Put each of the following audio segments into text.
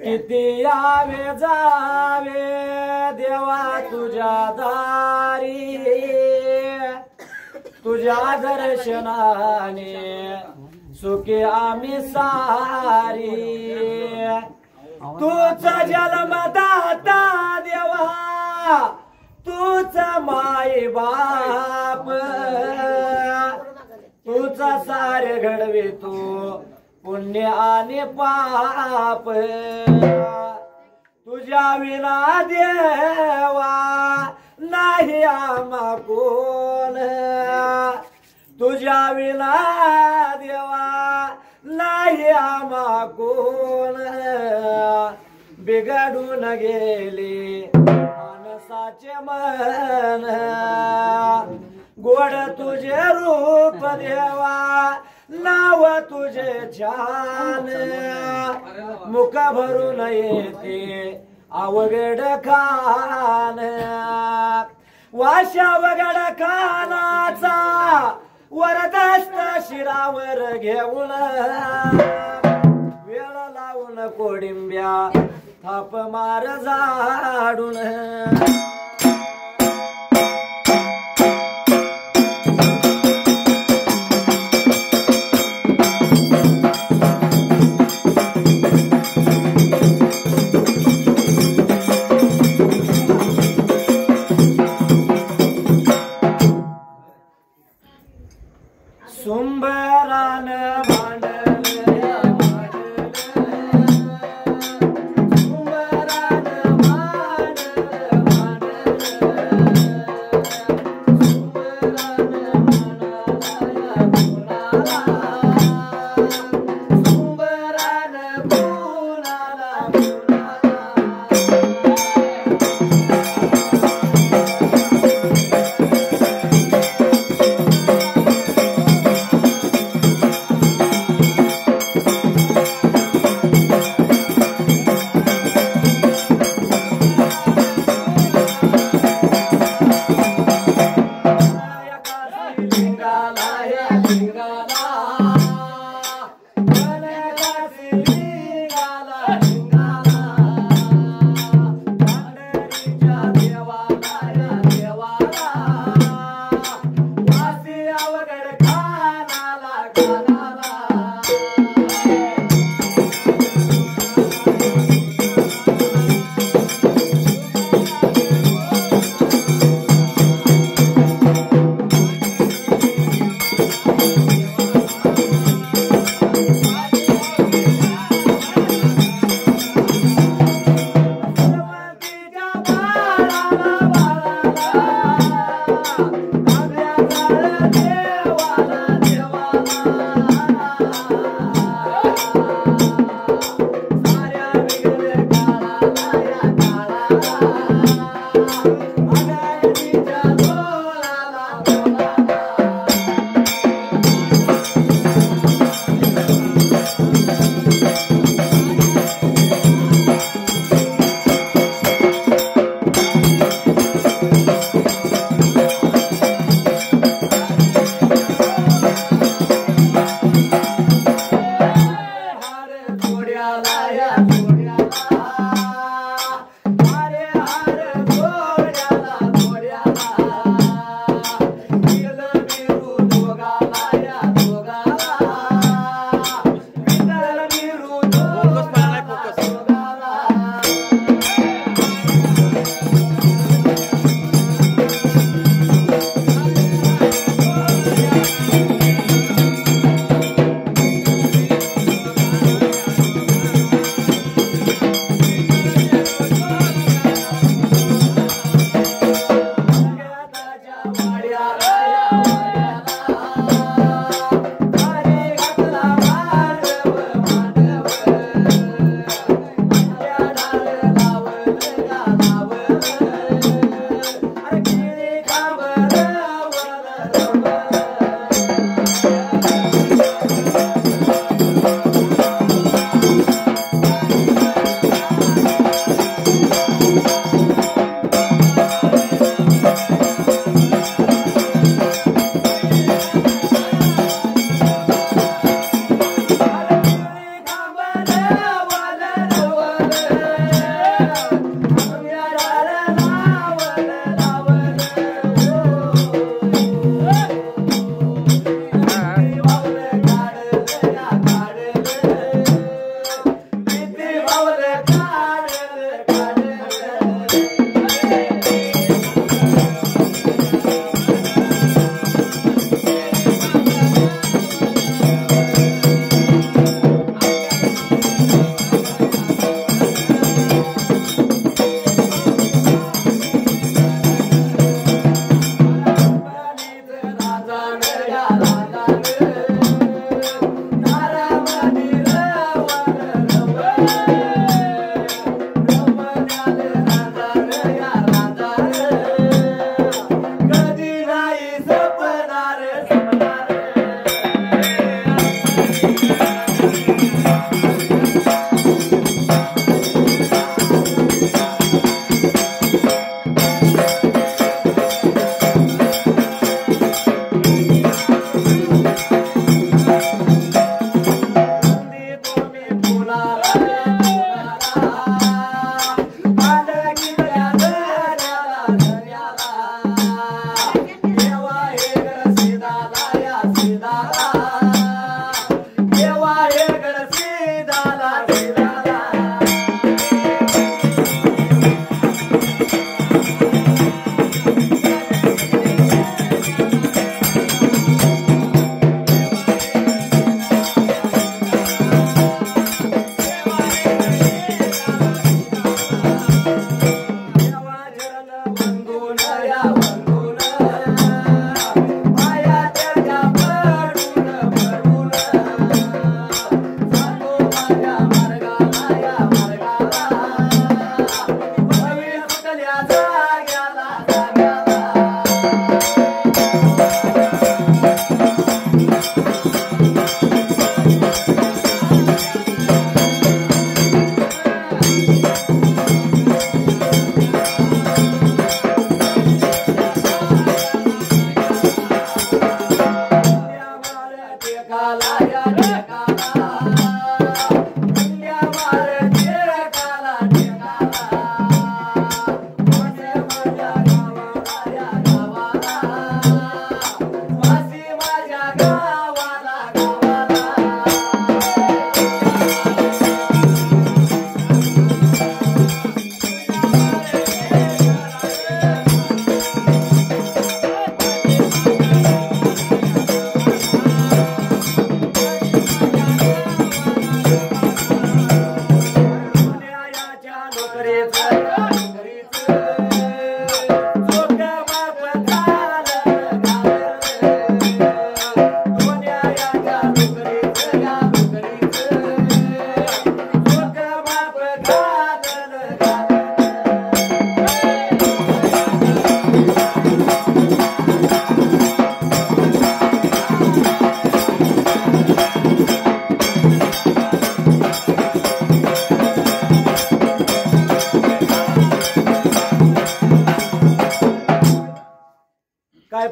किती यावे जावे देवा तुझ्या दारी तुझ्या दर्शनाने सुखी आम्ही सारी तूच जन्मदाता देवा तूच माई बाप तूच सारे घडवितो पुण्य आणि पाप तुझ्या विना देवा नाही आम्हा कोण तुझ्या विना देवा नाही आम्हा कोण बिघडून गेले माणसाचे मन गोड तुझे रूप देवा नाव तुझे छान मुख भरून येते अवघड खान वाशावगड खानाचा वरदस्त शिरावर घेऊन वेळ लावून कोडिंब्या थाप मार झाडून सुंबरान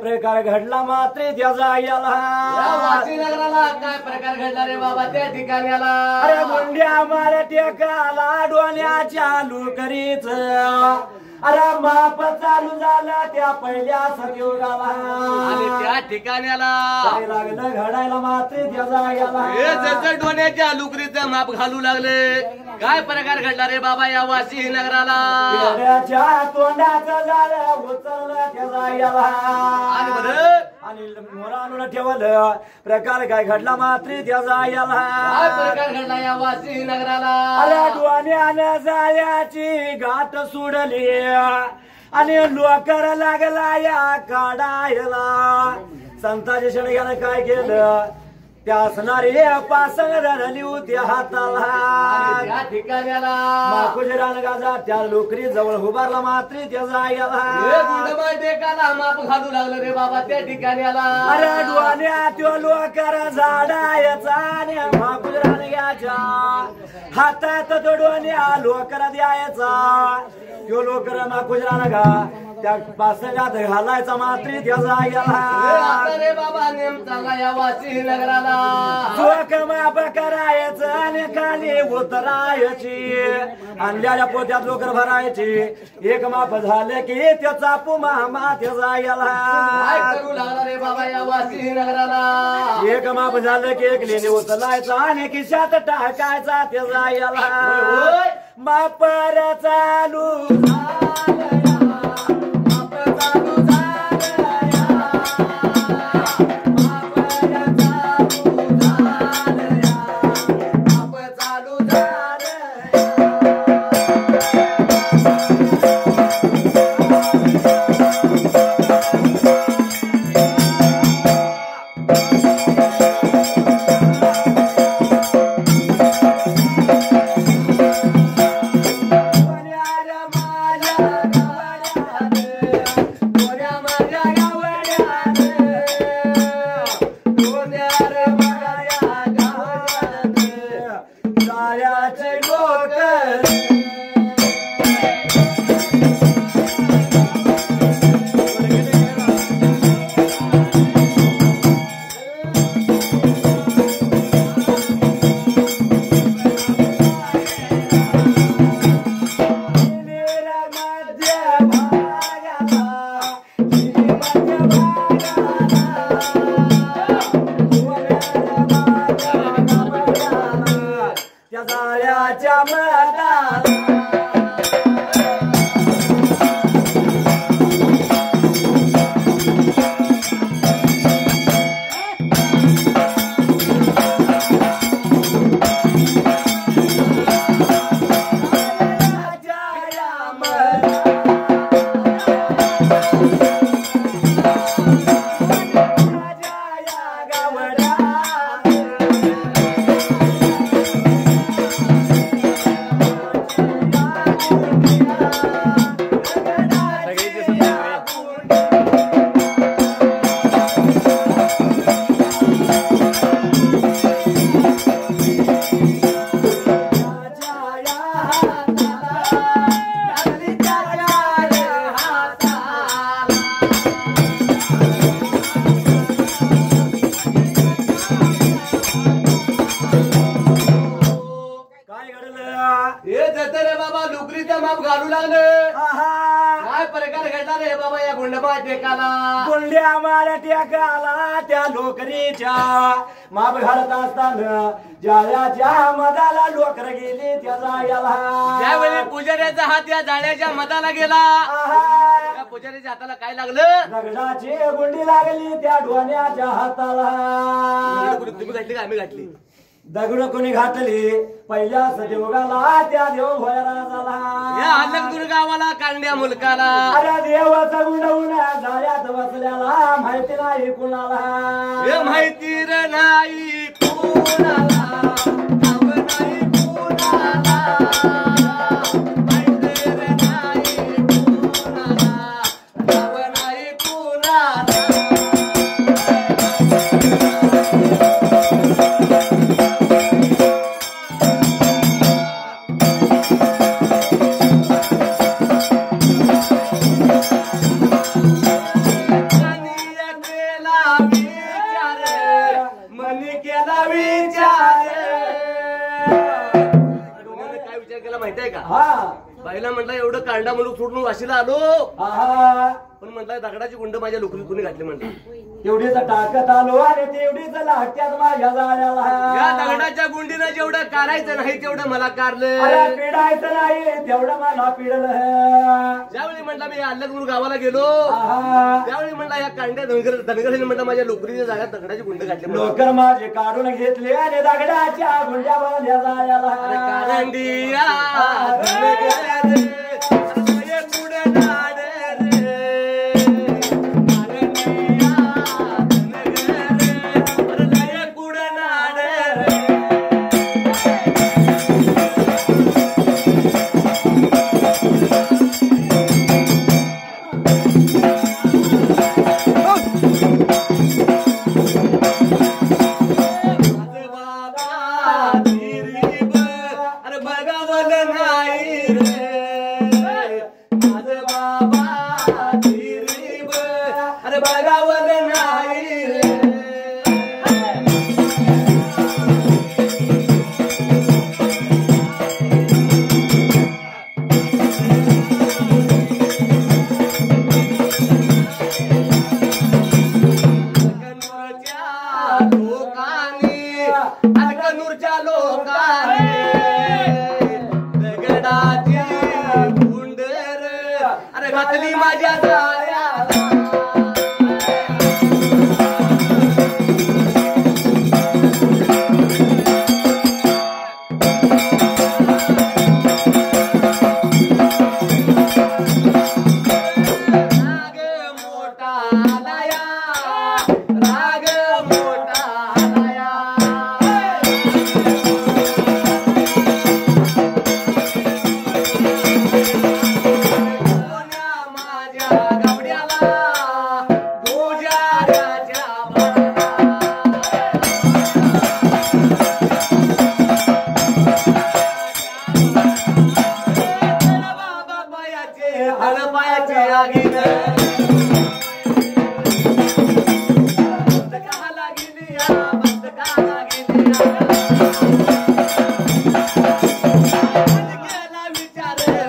प्रकार घडला मात्र त्याचा याला वाशीनगराला काय प्रकार घडला रे बाबा त्या ठिकाणी आला अरे गुंड्या मार टेकाला डोण्याच्या लुकरीच अरे माप चालू झाला त्या पहिल्या सतयुगाला आणि त्या ठिकाणी आला काय लागलं घडायला मात्र त्याचा याला हे जसं डोण्याच्या लुकरीचं माप घालू लागले काय प्रकार घडला रे बाबा या वाशी नगराला पेड्याच्या तोंडाचं झालं उचललं त्याचा याला आणि बरं आणि मोरानं ठेवलं प्रकार काय घडला मात्र त्याचा काय याला प्रकार घडला या वाशी नगराला अरे डोण्यानं जाळ्याची गाठ सोडली आणि लोकर लागला या काढायला संताजी शेणग्यानं काय केलं त्या असणारी पासंग धरली होती हाताला त्या ठिकाणी आला माकुजरान गाजा त्या लोकरी जवळ उभारला मात्र त्याचा हे याला गुंडबाई टेकाला माप घालू लागलं रे बाबा त्या ठिकाणी आला अरे डोण्यात त्यो लोकर झाडायचा आणि माकुजरान घ्यायच्या हातात तो डोण्या लोकर द्यायचा त्यो लोकर माकुजरान गा त्या पासंगात घालायचा मात्र त्याचा हे याला आता रे बाबा नेम चांगला या वाशी नगराला चोख माप करायचं आणि खाली उतरायची आणलेल्या पोत्यात लोकर भरायची एक माप झाले की त्याचा पुमा त्याचा काय याला करू लागला रे बाबा या वाशी नगराला एक माप झालं की एक लेणी उचलायचा आणि खिशात टाकायचा त्याचा याला मापर चालू माप घालू लागले काय प्रकार घडला रे बाबा या गुंडबाई टेकाला गुंड्या मार टेकाला त्या लोकरीच्या माप घालत असताना जाळ्याच्या मधाला लोकर गेली त्याचा याला त्यावेळी पुजाऱ्याचा हात या जाळ्याच्या मधाला गेला त्या पुजाऱ्याच्या हाताला काय लागलं दगडाची गुंडी लागली त्या डोण्याच्या हाताला तुम्ही घातली का आम्ही घातली दगड कोणी घातली पहिल्या सदेवगाला त्या देव भोयरा झाला या हल्लक गावाला कांड्या मुलकाला अरे देवाचा गुंडवून जाळ्यात बसल्याला माहिती नाही कुणाला हे माहिती रे नाही कुणाला नाव नाही कुणाला माहिती रे नाही कुणाला नाव नाही कुणाला म्हटलं माहितीये का हा बाईला म्हटलं एवढं कांडा म्हणून सोडून वाशीला आलो आहा पण म्हटलं दगडाची गुंड माझ्या लोकरी कुणी घातली म्हटलं एवढीच टाकत आलो आणि तेवढीच लाट्यात माझ्या या जाळ्याला दगडाच्या गुंडीनं जेवढं कारायचं नाही तेवढं मला अरे कारलं पिडायचं नाही तेवढं मला पिडलं ज्यावेळी म्हटलं मी अल्लग म्हणून गावाला गेलो आहा त्यावेळी म्हटलं या कांड्या धनगरीने म्हटलं माझ्या लोकरीच्या जागात दगडाची गुंड घातली म्हटलं. लोकर माझे काढून घेतले आणि दगडाच्या गुंड्या माझ्या अरे जाळ्याला कारंडिया धनगर रे, अरे पुढे नाड रे. कारंडिया धनगर रे, अरे लय पुढे नाड रे. अरे बघावल नाही रे माझ बाबा धीरीब अरे बघावल नाही रे अलकनूरच्या लोकांनी दगडाची गुंडर अरे घातली माझ्या जाळ्याला राग मोठा आलाया राग मोठा आलाया कोण्या माझ्या गावड्याला गुजाऱ्याच्या बाबा पायाचे हळपायाचे आगीन बंदकाला गेली बंदकाला गेली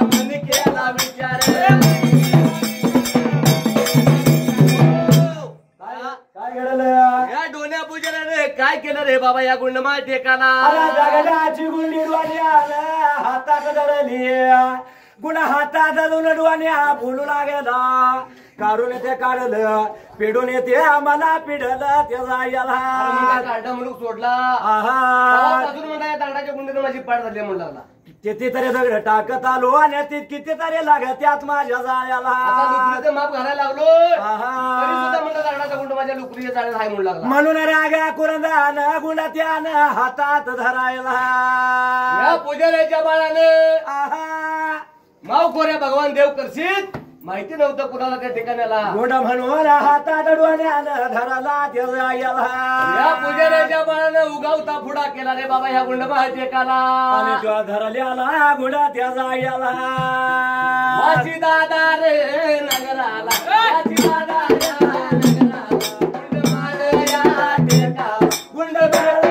मन केला विचार काय घडलं या डोन्या पुजाऱ्याने काय केलं रे बाबा या गुंडमा टेकाला अरे दगडाची गुंडी डोळी आलं हातात धरली गुन्हा हातात धरून डोळ्या बोलू लागला काढून ते काढलं पिडून येते आम्हाला पिडलं ते जायला काढा म्हणून सोडला आहा अजून म्हणा या दगडाच्या गुंडीनं माझी पाठ झाली म्हणून लागला कितीतरी दगड टाकत आलो आणि ती कितीतरी लागत त्यात माझ्या आता जाळ्याला लुकरीचं माप घालायला लागलो आहा. तरी सुद्धा म्हणलं दगडाचा गुंड माझ्या लुकरीच्या जाळ्यात हाय म्हणून लागला म्हणून रागा कुरंदान गुंडा त्यानं हातात धरायला या पुजाऱ्याच्या बाळानं आहा माव कोऱ्या भगवान देव करशील माहिती नव्हतं कुणाला त्या ठिकाणाला गुंड म्हणून हातात डोण्यानं धरला ते या जायला पुजाऱ्याच्या बाळानं उगावता फुडा केला रे बाबा ह्या गुंड आणि टेकाला तो धरल्याला गुंडा त्या जायला वाची दादा रे नगराला वाची दादा रे नगराला गुंड माळ या टेका गुंड माळ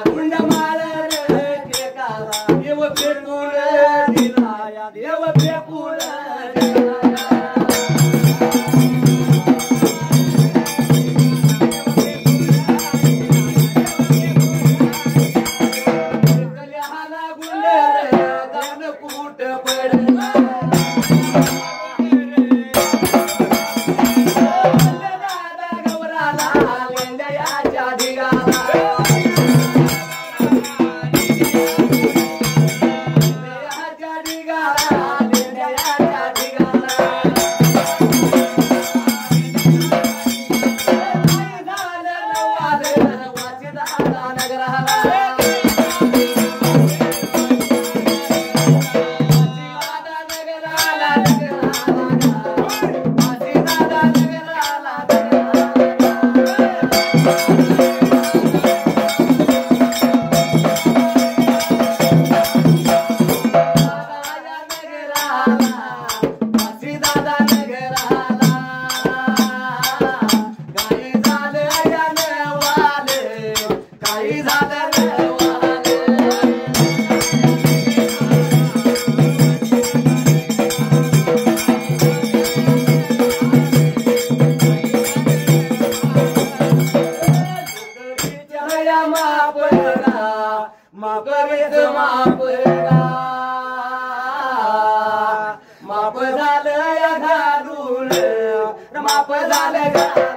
गुंड माळ रे टेकाला देव फेकून दिला देव फेकून सीधा बाप झालं गारू.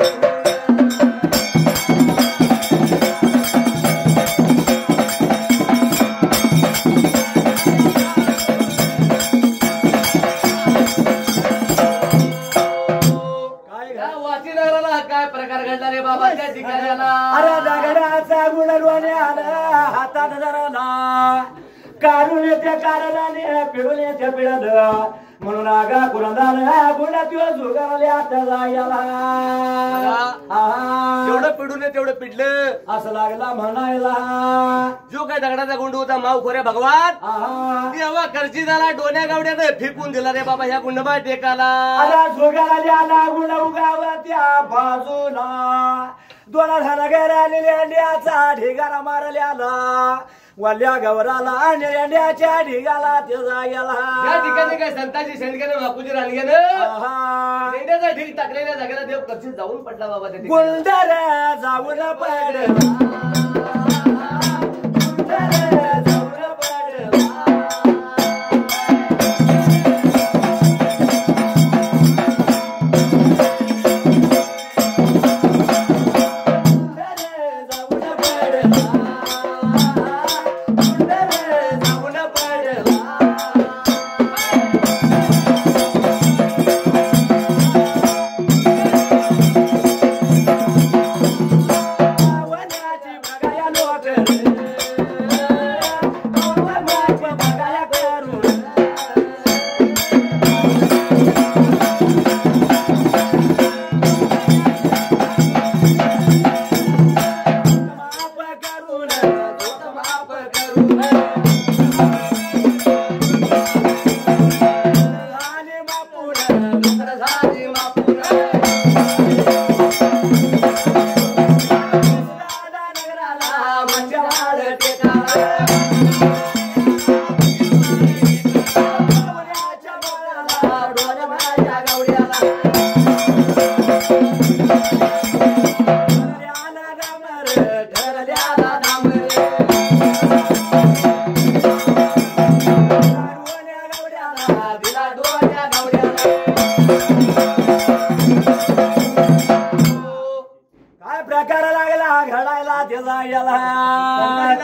काय प्रकार घडला रे बाबा त्या ठिकाणी आला. अरे दगडाचा गुणरवाने आला हातात धरला काढून येत्या कारणाने पिळून येत्या पिळलं म्हणून आगा कुरंदाला गुणात जुगारले आता जायला जेवढं पिडून तेवढं पिडलं असं लागला म्हणायला. जो काय दगडाचा गुंड होता माव खोऱ्या भगवान तेव्हा करची झाला डोन्या गावड्यानं फेकून दिला रे बाबा ह्या गुंडबा टेकाला. अरे जुगारले आला गुण उगावा त्या बाजूला दोन धनगर लेंड्याचा ढिगारा मारल्याला वल्ल्या गवराला आणि लेंड्याच्या ढिगाला ते जायला. या ठिकाणी काय संतांची शेंडक्यानं बापूजी रानग्यानं लेंड्याचा ढीग टाकलेल्या जागेला देव कच्ची जाऊन पडला बाबा त्या ठिकाणी. गुंडर जाऊन पडला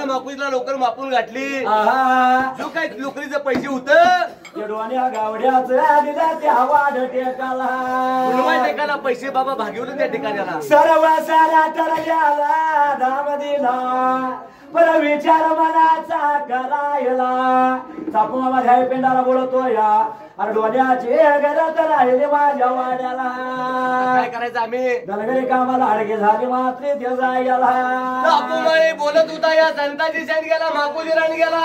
माकुलीला लवकर मापून गाठली. जो काय लोकरीचं पैसे होत गावड्याचा दिला त्या वाढ टेकाला पैसे बाबा भागवले त्या ठिकाणी सर्व सारा तरला धाम दिला पर विचार मनाचा करायला चापू माझ्या पेंडाला बोलतो या अरे डोण्याचे गरज राहिले माझ्या वाड्याला. काय करायचं आम्ही दलगरी कामाला अडगे झाली मात्र ते जायला. बोलत होता या संताजी शेंड गेला माकुजी राणी गेला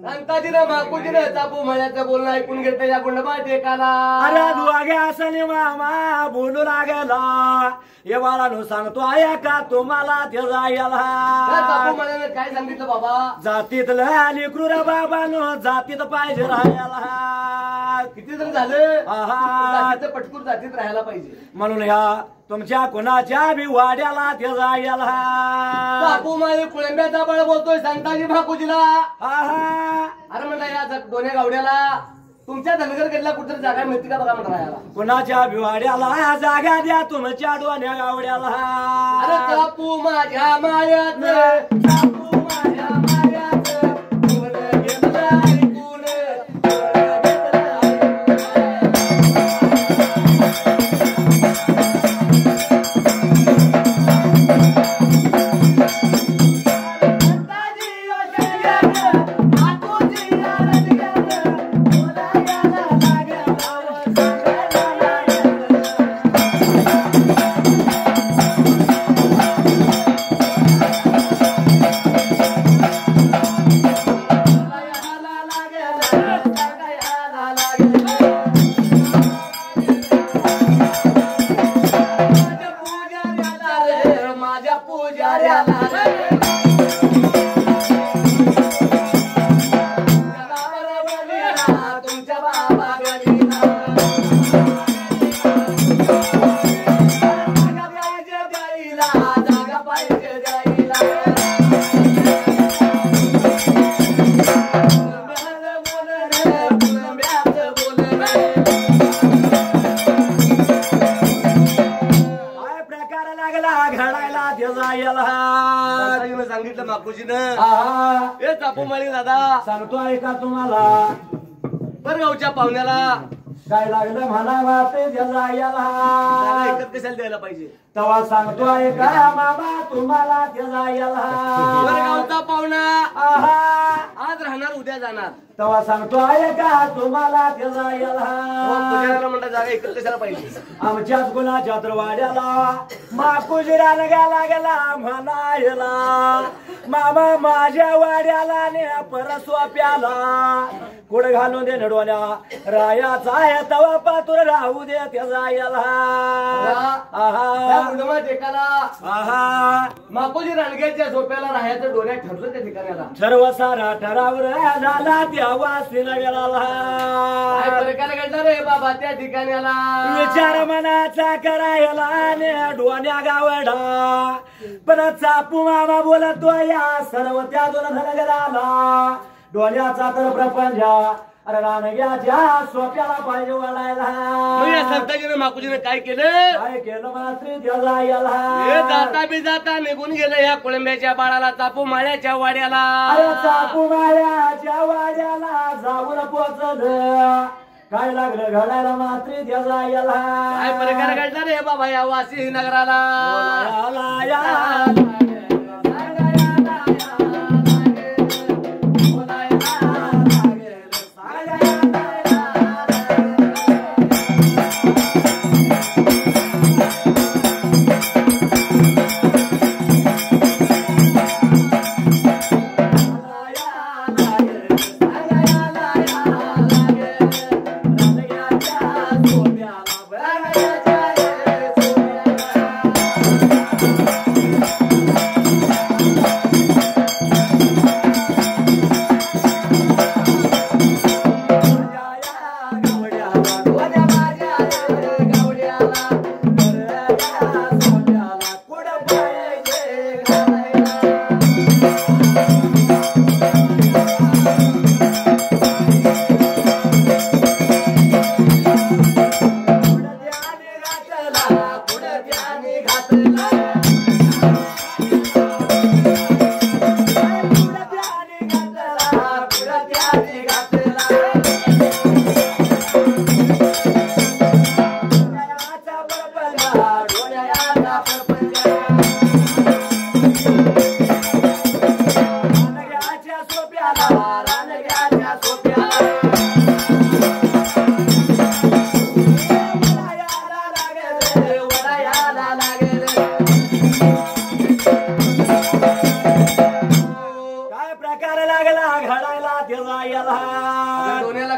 संताजीनं माकुजीनं चापू मळ्याचं बोलणं ऐकून घेतलं या गुंडबा टेकाला. अरे दुआगे असले मामा बोलू लागला ये बाळानो सांगतो आया का तुम्हाला ते जायला. चापू मळ्यानं काय सांगितलं बाबा जातीतलं आणि क्रूर बाबानो जातीत पाहिजे राहायला. किती जण झालं पटकूर जातीत राहायला पाहिजे म्हणून ह्या तुमच्या कोणाच्या बी वाड्याला ते जायला. बापू माझे कुळंब्याचा बळ बोलतोय संताजी भाकुजीला. अरे म्हणलं या दोन्ही गावड्याला तुमच्या धनगर गडला कुठे जागा मिळते का बघा म्हणा. कुणाच्या बी वाड्याला जागा द्या तुमच्या दोन्ही गावड्याला. अरे बापू माझ्या मायात बापू माझ्या मायात माकुजीनं आहा हे चापू माळी दादा सांगतो ऐका तुम्हाला परगावच्या पाहुण्याला काय लागलं म्हणा वाटे दादा याला एकच कशाला द्यायला पाहिजे तेव्हा सांगतो ऐका मामा तुम्हाला त्याला याला परगावचा पाहुणा आहा आज राहणार उद्या जाणार तेव्हा सांगतो ऐका तुम्हाला त्याला याला पुजाऱ्याला म्हणता जागा एकच कशाला पाहिजे आमच्याच गुणाच्या वाड्याला माकुजरा गेला गेला म्हणायला मामा माझ्या वाड्याला ने परस्वाप्याला कुड घालून दे नडवण्या रायाचा आहे तवा पातूर राहू दे त्याचा याला आहा आहा माकोजी रणग्याच्या झोप्याला राहायचं डोऱ्यात ठरलं त्या ठिकाणाला सर्व सारा ठरावर झाला तेव्हा गेला काय घडणार रे बाबा त्या ठिकाणाला विचार मनाचा करायला ने डोण्या गावडा पण चापू मामा बोलतो या सर्व त्या दोन धनगराला डोण्याचा तर प्रपंच अरे रानग्याच्या सोप्याला पाहिजे वळायला संताजीने माकुजीने काय केलं मात्र त्याला जाता बी जाता निघून गेलं या कोळंब्याच्या बाळाला चापू माळ्याच्या वाड्याला अरे चापू माळ्याच्या वाड्याला जाऊन पोचलं काय लागलं घडायला मात्र त्याला काय प्रकार घडला रे बाबा या वासी नगराला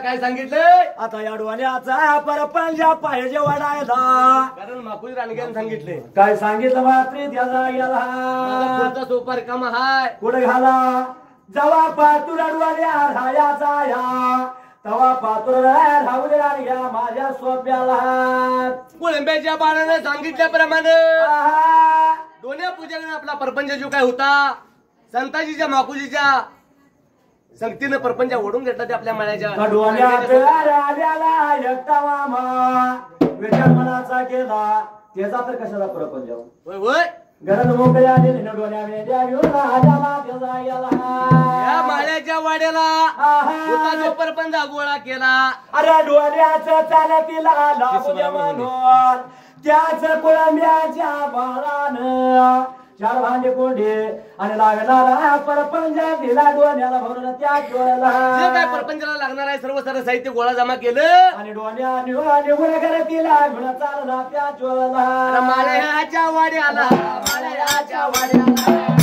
काय सांगितलं आता या डोण्याचा परपंजा पाहिजे वाढायला कारण माकुजी रानग्याने सांगितले काय सांगितलं मात्र त्याला याला सोपार काम हाय कुठे घाला जवा पातूर डोल्या रायाचा या तवा पातूर राहू दे रानग्या माझ्या सोप्याला कोळंब्याच्या बाळाने सांगितल्याप्रमाणे दोन्ही पूजेने आपला परपंच जो काय होता संताजीच्या माकुजीच्या संगतीनं परपंच ओढून घेतला ते आपल्या मळ्याच्या एकटा मामा विचार मनाचा केला त्याचा तर कशाला परपंच होय होय घरात मोकळ्या या माळ्याच्या वाड्याला जो परपंच गोळा केला अरे डोळ्याचं चालतीला लागू म्हणून त्याच कोळंब्याच्या बाळानं चार भांडे कोंडे आणि लागणारा परपंच दिला डोण्याला भरून त्या डोळ्याला काय परपंचाला लागणार आहे सर्व सारं साहित्य गोळा जमा केलं आणि डोण्या निवड तिला घेऊन चालला त्या डोळ्याला माळ्याच्या वाड्याला माळ्याच्या वाड्याला